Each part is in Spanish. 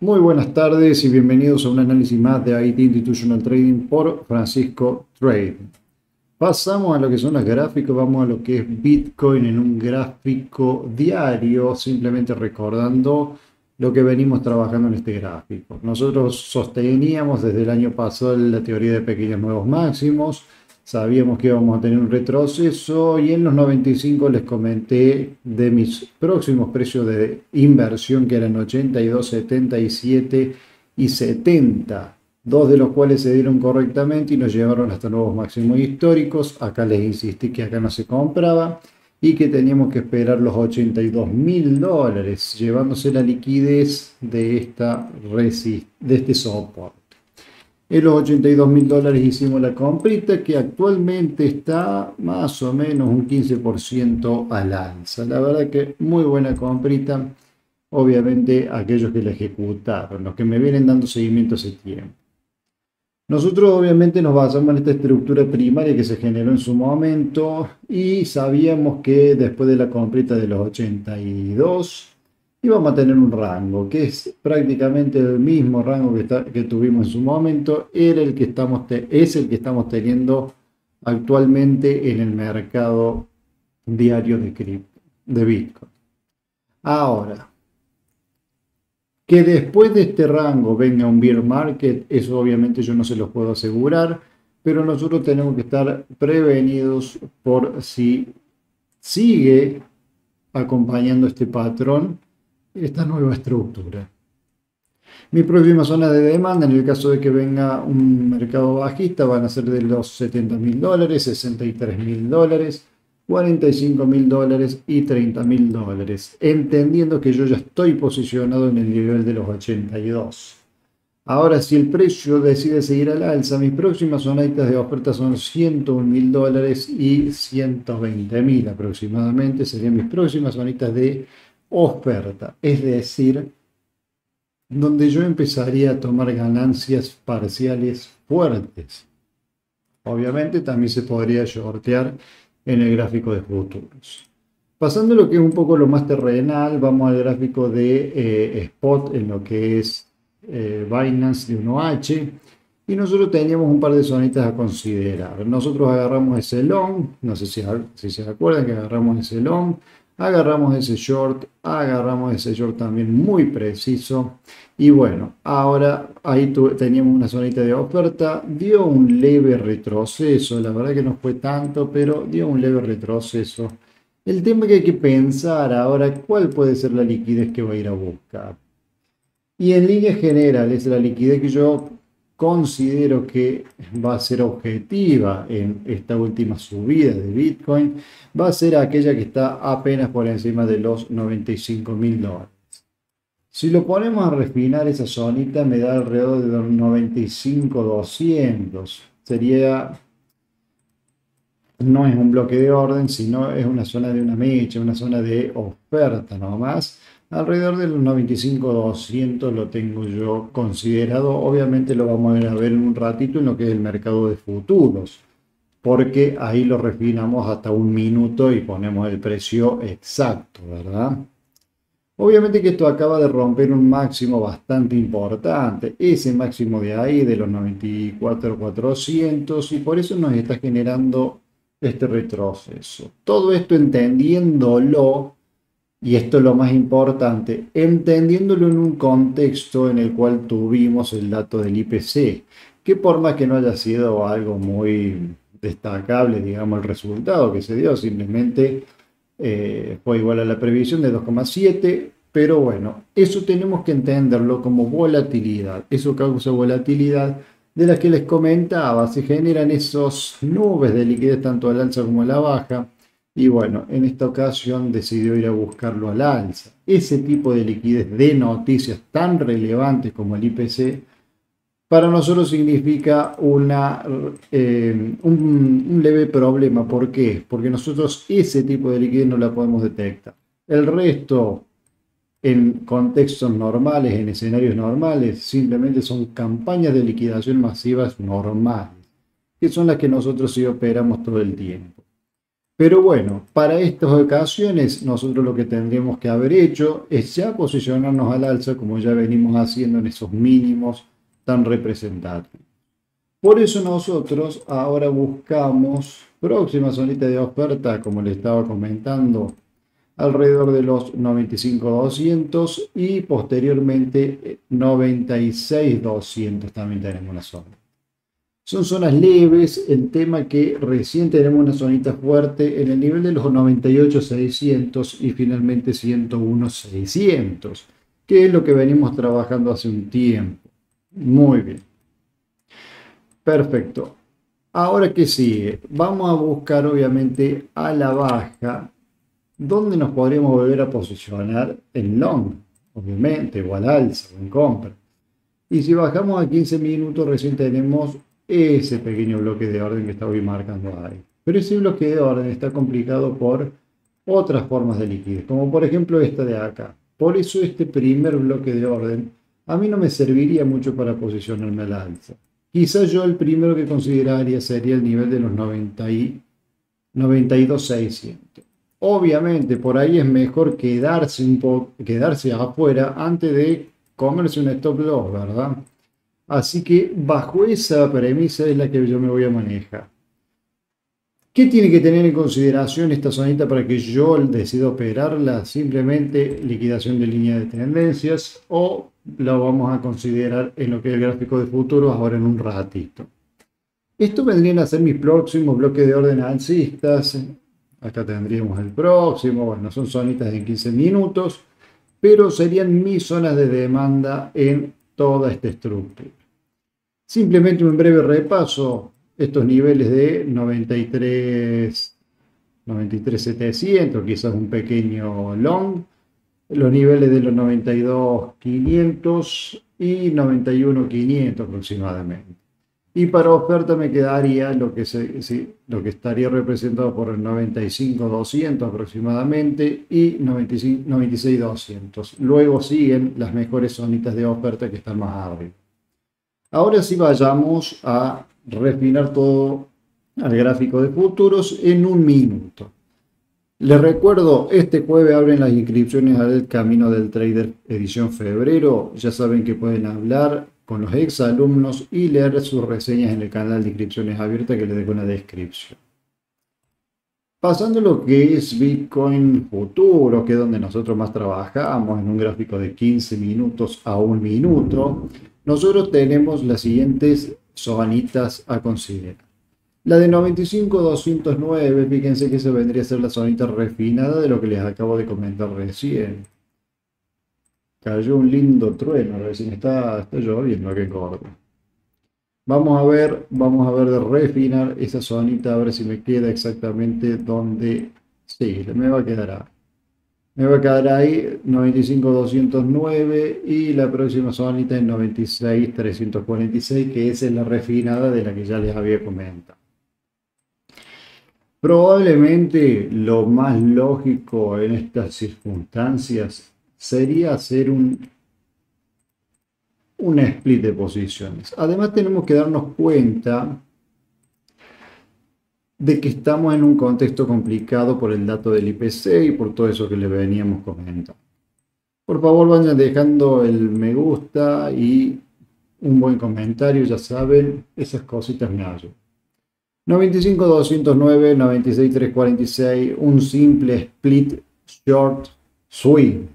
Muy buenas tardes y bienvenidos a un análisis más de IT Institutional Trading por Francisco Trade. Pasamos a lo que son los gráficos, vamos a lo que es Bitcoin en un gráfico diario, simplemente recordando lo que venimos trabajando en este gráfico. Nosotros sosteníamos desde el año pasado la teoría de pequeños nuevos máximos, sabíamos que íbamos a tener un retroceso y en los 95 les comenté de mis próximos precios de inversión que eran 82, 77 y 70, dos de los cuales se dieron correctamente y nos llevaron hasta nuevos máximos históricos. Acá les insistí que acá no se compraba y que teníamos que esperar los $82.000, llevándose la liquidez de, de este soporte. En los $82.000 hicimos la comprita que actualmente está más o menos un 15% al alza. La verdad que muy buena comprita. Obviamente aquellos que la ejecutaron, los que me vienen dando seguimiento hace tiempo. Nosotros obviamente nos basamos en esta estructura primaria que se generó en su momento y sabíamos que después de la comprita de los 82 íbamos a tener un rango que es prácticamente el mismo rango que tuvimos en su momento, era el que es el que estamos teniendo actualmente en el mercado diario de Bitcoin. Ahora, que después de este rango venga un bear market, eso obviamente yo no se los puedo asegurar, pero nosotros tenemos que estar prevenidos por si sigue acompañando este patrón, esta nueva estructura. Mi próxima zona de demanda, en el caso de que venga un mercado bajista, van a ser de los $70.000, $63.000, $45.000 y $30.000, entendiendo que yo ya estoy posicionado en el nivel de los 82. Ahora, si el precio decide seguir al alza, mis próximas zonitas de oferta son $101.000 y $120.000 aproximadamente, serían mis próximas zonitas de oferta, es decir, donde yo empezaría a tomar ganancias parciales fuertes. Obviamente también se podría shortear en el gráfico de futuros. Pasando a lo que es un poco lo más terrenal, vamos al gráfico de spot en lo que es Binance de 1H. Y nosotros teníamos un par de zonitas a considerar. Nosotros agarramos ese long, no sé si se acuerdan que agarramos ese long, agarramos ese short también muy preciso. Y bueno, ahora ahí teníamos una zonita de oferta, dio un leve retroceso, la verdad que no fue tanto, pero dio un leve retroceso. El tema que hay que pensar ahora, ¿cuál puede ser la liquidez que va a ir a buscar? Y en líneas generales, la liquidez que yo considero que va a ser objetiva en esta última subida de Bitcoin, va a ser aquella que está apenas por encima de los $95.000. Si lo ponemos a refinar esa zonita, me da alrededor de los 95.200. No es un bloque de orden, sino es una zona de una mecha, una zona de oferta nomás. Alrededor de los 95.200 lo tengo yo considerado. Obviamente lo vamos a ver en un ratito en lo que es el mercado de futuros, porque ahí lo refinamos hasta un minuto y ponemos el precio exacto, ¿verdad? Obviamente que esto acaba de romper un máximo bastante importante, ese máximo de ahí de los 94.400, y por eso nos está generando este retroceso. Todo esto entendiéndolo, y esto es lo más importante, entendiéndolo en un contexto en el cual tuvimos el dato del IPC, que por más que no haya sido algo muy destacable, digamos, el resultado que se dio, simplemente fue igual a la previsión de 2,7, pero bueno, eso tenemos que entenderlo como volatilidad. Eso causa volatilidad de las que les comentaba. Se generan esos nubes de liquidez tanto al alza como a la baja. Y bueno, en esta ocasión decidió ir a buscarlo al alza. Ese tipo de liquidez de noticias tan relevantes como el IPC para nosotros significa un leve problema. ¿Por qué? Porque nosotros ese tipo de liquidez no la podemos detectar. El resto, en contextos normales, en escenarios normales, simplemente son campañas de liquidación masivas normales, que son las que nosotros sí operamos todo el tiempo. Pero bueno, para estas ocasiones nosotros lo que tendríamos que haber hecho es ya posicionarnos al alza como ya venimos haciendo en esos mínimos tan representativos. Por eso nosotros ahora buscamos próxima zonita de oferta, como le estaba comentando, alrededor de los 95.200 y posteriormente 96.200 también tenemos una zona. Son zonas leves, el tema que recién tenemos una zonita fuerte en el nivel de los 98.600 y finalmente 101.600, que es lo que venimos trabajando hace un tiempo. Muy bien. Perfecto. Ahora, ¿qué sigue? Vamos a buscar obviamente a la baja, donde nos podríamos volver a posicionar en long, obviamente, o al alza, o en compra. Y si bajamos a 15 minutos, recién tenemos ese pequeño bloque de orden que estoy marcando ahí. Pero ese bloque de orden está complicado por otras formas de liquidez, como por ejemplo esta de acá. Por eso este primer bloque de orden a mí no me serviría mucho para posicionarme al alza. Quizás yo el primero que consideraría sería el nivel de los 92.600. Obviamente por ahí es mejor quedarse afuera antes de comerse un stop loss, ¿verdad? Así que bajo esa premisa es la que yo me voy a manejar. ¿Qué tiene que tener en consideración esta zonita para que yo decida operarla? Simplemente liquidación de línea de tendencias o lo vamos a considerar en lo que es el gráfico de futuros ahora en un ratito. Esto vendrían a ser mis próximos bloques de orden alcistas. Acá tendríamos el próximo, bueno, son zonitas de 15 minutos, pero serían mis zonas de demanda en toda esta estructura. Simplemente un breve repaso, estos niveles de 93.700, quizás un pequeño long, los niveles de los 92.500 y 91.500 aproximadamente. Y para oferta me quedaría lo que estaría representado por el 95.200 aproximadamente y 96.200. Luego siguen las mejores zonitas de oferta que están más arriba. Ahora sí vayamos a refinar todo al gráfico de futuros en un minuto. Les recuerdo, este jueves abren las inscripciones al Camino del Trader edición febrero. Ya saben que pueden hablar con los exalumnos y leer sus reseñas en el canal de inscripciones abierta que les dejo en la descripción. Pasando a lo que es Bitcoin futuro, que es donde nosotros más trabajamos, en un gráfico de 15 minutos a 1 minuto, nosotros tenemos las siguientes zonitas a considerar. La de 95.209, fíjense que esa vendría a ser la zonita refinada de lo que les acabo de comentar recién. Cayó un lindo trueno, recién está lloviendo acá en Córdoba. Vamos a ver de refinar esa zonita, a ver si me queda exactamente donde. Sí, me va a quedar ahí. Me va a quedar ahí 95.209 y la próxima zonita es 96.346, que esa es la refinada de la que ya les había comentado. Probablemente lo más lógico en estas circunstancias sería hacer un split de posiciones. Además tenemos que darnos cuenta de que estamos en un contexto complicado por el dato del IPC y por todo eso que le veníamos comentando. Por favor vayan dejando el me gusta y un buen comentario, ya saben, esas cositas me ayudan. 95.209, 96.346, un simple split short swing.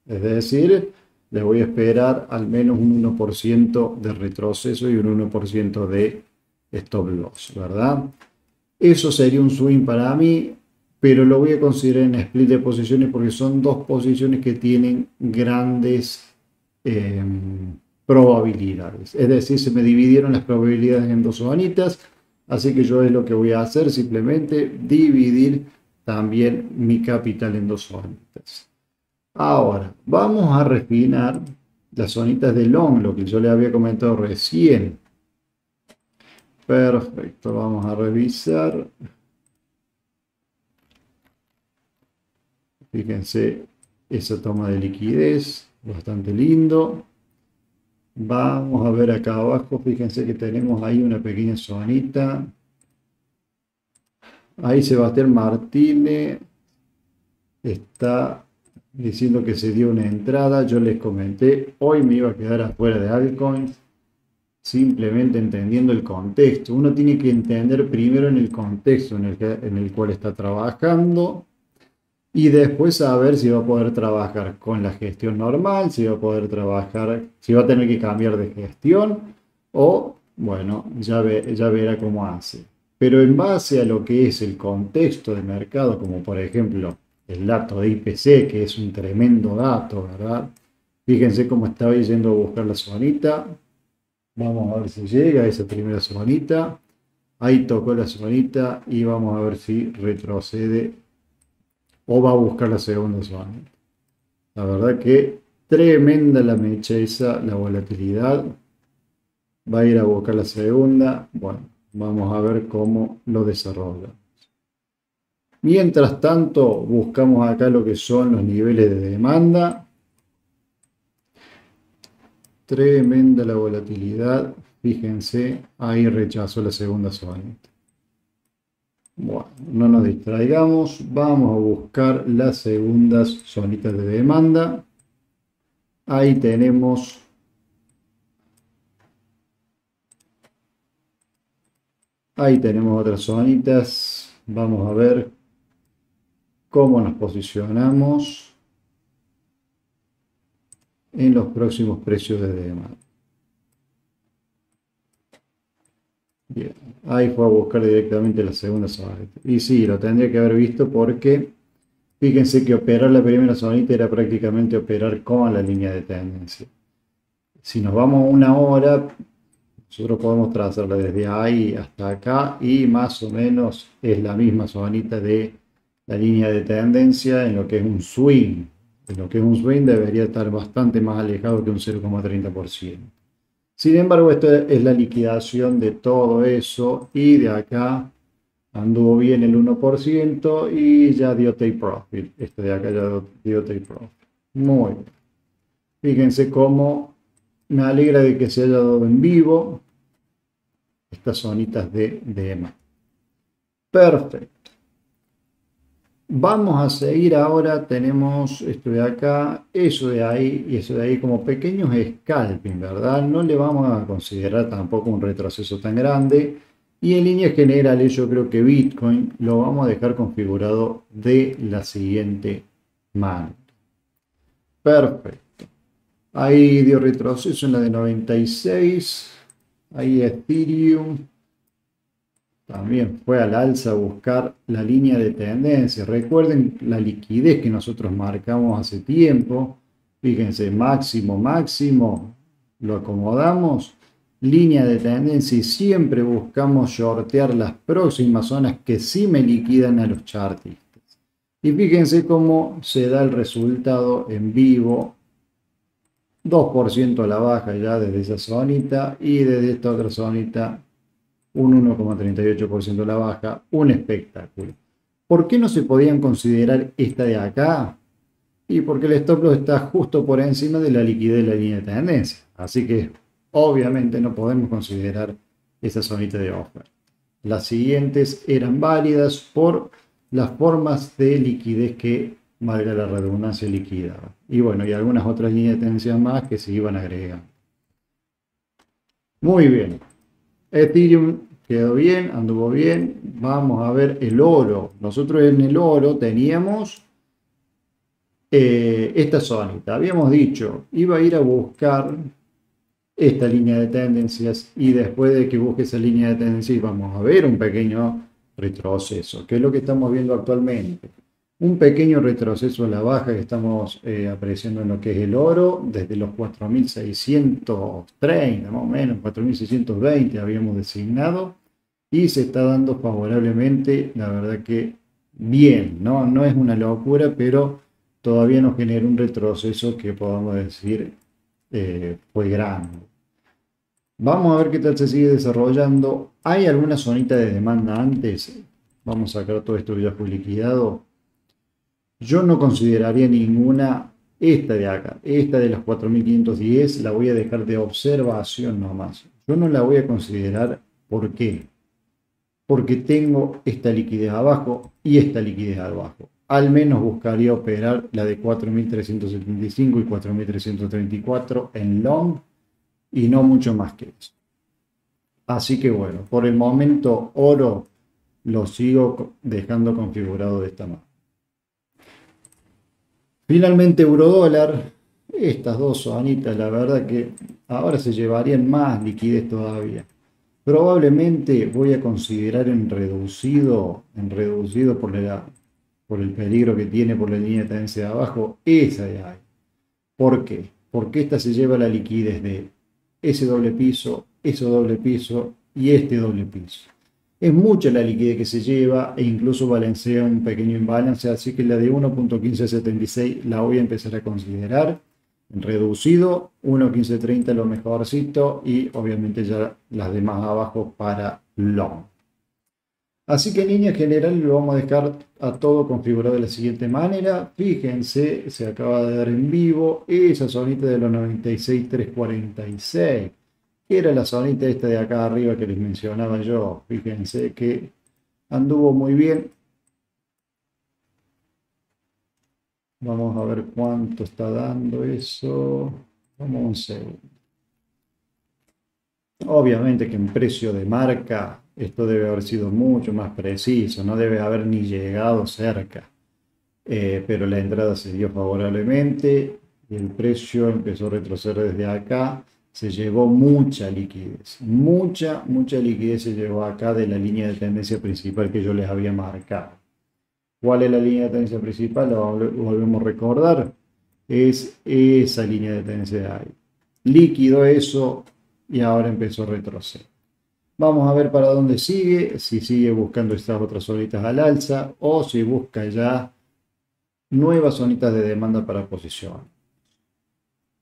Es decir, le voy a esperar al menos un 1% de retroceso y un 1% de stop loss, ¿verdad? Eso sería un swing para mí, pero lo voy a considerar en split de posiciones porque son dos posiciones que tienen grandes probabilidades. Es decir, se me dividieron las probabilidades en dos zonitas. Así que yo es lo que voy a hacer, simplemente dividir también mi capital en dos zonitas. Ahora, vamos a refinar las zonitas de long, lo que yo le había comentado recién. Perfecto, vamos a revisar. Fíjense esa toma de liquidez, bastante lindo. Vamos a ver acá abajo, fíjense que tenemos ahí una pequeña zonita. Ahí Sebastián Martínez está diciendo que se dio una entrada. Yo les comenté, hoy me iba a quedar afuera de altcoins, simplemente entendiendo el contexto. Uno tiene que entender primero en el contexto en el cual está trabajando y después saber si va a poder trabajar con la gestión normal, si va a poder trabajar, si va a tener que cambiar de gestión o, bueno, ya verá cómo hace. Pero en base a lo que es el contexto de mercado, como por ejemplo el dato de IPC, que es un tremendo dato, ¿verdad? Fíjense cómo estaba yendo a buscar la zonita. Vamos a ver si llega a esa primera zonita. Ahí tocó la zonita y vamos a ver si retrocede o va a buscar la segunda zona. La verdad que tremenda la mecha esa, la volatilidad. Va a ir a buscar la segunda. Bueno, vamos a ver cómo lo desarrolla. Mientras tanto, buscamos acá lo que son los niveles de demanda. Tremenda la volatilidad. Fíjense, ahí rechazó la segunda zona. Bueno, no nos distraigamos. Vamos a buscar las segundas zonitas de demanda. Ahí tenemos otras zonitas. Vamos a ver cómo nos posicionamos en los próximos precios de demanda. Bien, ahí fue a buscar directamente la segunda zonita. Y sí, lo tendría que haber visto porque fíjense que operar la primera zonita era prácticamente operar con la línea de tendencia. Si nos vamos a una hora, nosotros podemos trazarla desde ahí hasta acá y más o menos es la misma zonita de la línea de tendencia en lo que es un swing. En lo que es un swing debería estar bastante más alejado que un 0,30%. Sin embargo, esto es la liquidación de todo eso y de acá anduvo bien el 1% y ya dio take profit. Este de acá ya dio take profit. Muy bien. Fíjense cómo me alegra de que se haya dado en vivo estas zonitas de EMA. Perfecto. Vamos a seguir ahora, tenemos esto de acá, eso de ahí y eso de ahí como pequeños scalping, ¿verdad? No le vamos a considerar tampoco un retroceso tan grande. Y en líneas generales yo creo que Bitcoin lo vamos a dejar configurado de la siguiente manera. Perfecto. Ahí dio retroceso en la de 96. Ahí Ethereum también fue al alza a buscar la línea de tendencia. Recuerden la liquidez que nosotros marcamos hace tiempo. Fíjense, máximo, máximo, lo acomodamos. Línea de tendencia y siempre buscamos shortear las próximas zonas que sí me liquidan a los chartistas. Y fíjense cómo se da el resultado en vivo. 2% a la baja ya desde esa zonita y desde esta otra zonita un 1,38% a la baja, un espectáculo. ¿Por qué no se podían considerar esta de acá? Y porque el stop loss está justo por encima de la liquidez de la línea de tendencia. Así que obviamente no podemos considerar esa zonita de offer. Las siguientes eran válidas por las formas de liquidez que, valga la redundancia, liquidaba. Y bueno, y algunas otras líneas de tendencia más que se iban agregando. Muy bien. Ethereum quedó bien, anduvo bien. Vamos a ver el oro. Nosotros en el oro teníamos esta zonita. Habíamos dicho, iba a ir a buscar esta línea de tendencias y después de que busque esa línea de tendencias vamos a ver un pequeño retroceso, que es lo que estamos viendo actualmente. Un pequeño retroceso a la baja que estamos apreciando en lo que es el oro, desde los 4.630, más o menos, 4.620 habíamos designado, y se está dando favorablemente, la verdad que bien, ¿no? No es una locura, pero todavía nos genera un retroceso que podamos decir fue grande. Vamos a ver qué tal se sigue desarrollando. ¿Hay alguna zonita de demanda antes? Vamos a sacar todo esto que ya fue liquidado. Yo no consideraría ninguna, esta de acá, esta de las 4.510, la voy a dejar de observación nomás. Yo no la voy a considerar, ¿por qué? porque tengo esta liquidez abajo y esta liquidez abajo. Al menos buscaría operar la de 4.375 y 4.334 en long y no mucho más que eso. Así que bueno, por el momento oro lo sigo dejando configurado de esta manera. Finalmente eurodólar, estas dos zonitas, la verdad que ahora se llevarían más liquidez todavía. Probablemente voy a considerar en reducido por el peligro que tiene por la línea de tendencia de abajo, esa de ahí. ¿Por qué? Porque esta se lleva la liquidez de ese doble piso y este doble piso. Es mucha la liquidez que se lleva e incluso balancea un pequeño imbalance, así que la de 1.1576 la voy a empezar a considerar en reducido, 1.1530 lo mejorcito y obviamente ya las demás abajo para long. Así que en líneas generales lo vamos a dejar a todo configurado de la siguiente manera. Fíjense, se acaba de dar en vivo esa zonita de los 96.346, que era la zonita esta de acá arriba que les mencionaba yo. Fíjense que anduvo muy bien. Vamos a ver cuánto está dando eso. Vamos un segundo. Obviamente que en precio de marca esto debe haber sido mucho más preciso, no debe haber ni llegado cerca. Pero la entrada se dio favorablemente y el precio empezó a retroceder desde acá. Se llevó mucha liquidez, mucha liquidez se llevó acá de la línea de tendencia principal que yo les había marcado. ¿Cuál es la línea de tendencia principal? Lo volvemos a recordar. Es esa línea de tendencia de ahí. Líquido eso y ahora empezó a retroceder. Vamos a ver para dónde sigue, si sigue buscando estas otras zonitas al alza o si busca ya nuevas zonitas de demanda para posición.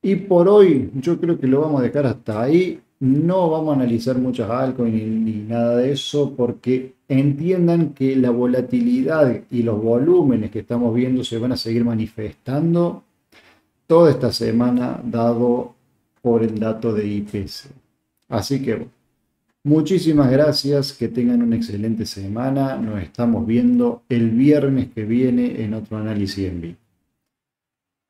Y por hoy yo creo que lo vamos a dejar hasta ahí. No vamos a analizar muchas altcoins ni nada de eso porque entiendan que la volatilidad y los volúmenes que estamos viendo se van a seguir manifestando toda esta semana dado por el dato de IPC. Así que muchísimas gracias, que tengan una excelente semana. Nos estamos viendo el viernes que viene en otro análisis en vivo.